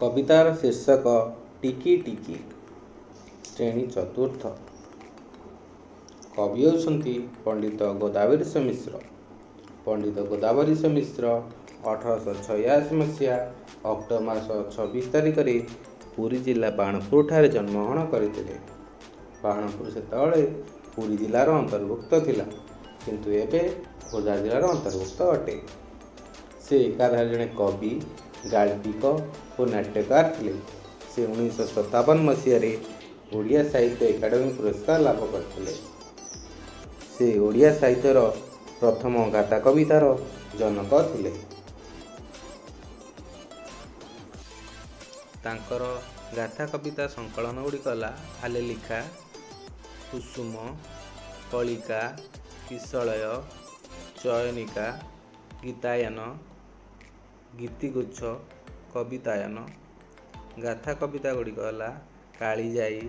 कवितार शीर्षक टिकी टिकी। श्रेणी चतुर्थ। कवि होउछन्ति पंडित गोदावरीश मिश्र। पंडित गोदावरीश मिश्र 1886 मसीहा अक्टोबर मास 26 तारिख रे पुरी जिला बाणपुर ठारे जन्मग्रहण करथिले। बाणपुर सेतबेले पुरी जिलार अंतर्भुक्त थिला, किंतु एबे खोर्धा जिलार अंतर्भुक्त अटे। से एकाधारे जड़े कवि, गाल्पिक और नाट्यकार थे। से 1957 मसीह ओडिया साहित्य एकाडेमी पुरस्कार लाभ करते। से ओडिया साहित्यर प्रथम गाथा कवितार जनक थे। तांकर गाथा कविता संकलन गुड़िक ହେଲା आलेलिखा, कुसुम, कलिका, किशलय, चयनिका, गीतायन, गीतिगुच्छ, कवितायन। गाथा कविता गुड़िक ହେଲା कालीजाई,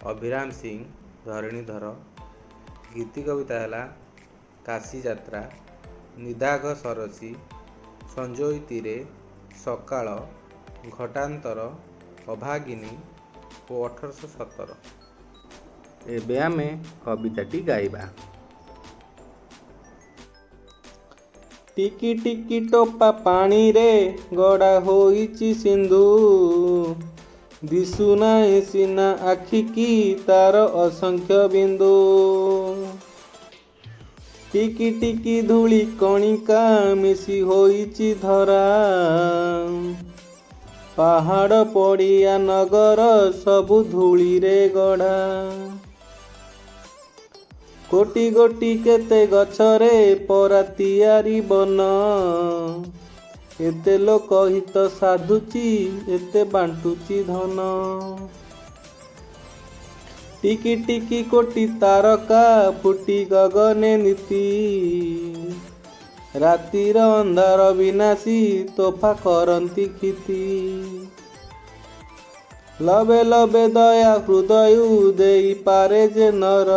अभिराम सिंह, धरणीधर। गीति कविता है काशी यात्रा, निदाघ सरसी, संजोई तीरे, सकाळ, घटांतर, अभागिनी और 1817। एबे आमे कविताटी गाइबा। टिकी टिकी टोपा पानी रे गड़ा होइची सिंधु, दिशु नाही सिना आखि की तार असंख्य बिंदु। टिकी टिकी धूली कणिका मिसी होइची धरा, पहाड़ पड़िया नगर सबु धूली रे गढ़ा। कोटी गोटी केते गछरे परा तियारी बन, एते लोक हित साधुची एते बांटुची धन। टिकी टिकी कोटी तारका फुटी गगने नीति, रातिर अंधार विनाशी तोफा करंती खिति। लबे लबे दया हृदय देई पारे जे नर,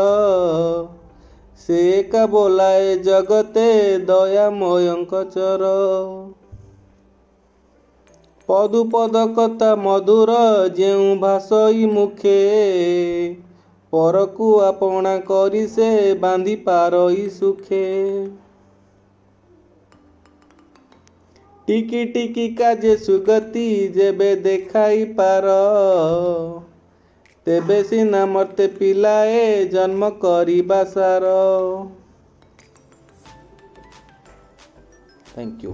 से एका बोलाए जगते दयामयंक चर। पदु पद कथा मधुर जेउ भाषई मुखे, परकु आपणा करी से बांधी पारई सुखे। टिकी टिकी काजे सुगति जेबे देखाई पार, तेबे सिना मते पिलाए जन्म करिबा सार। Thank you.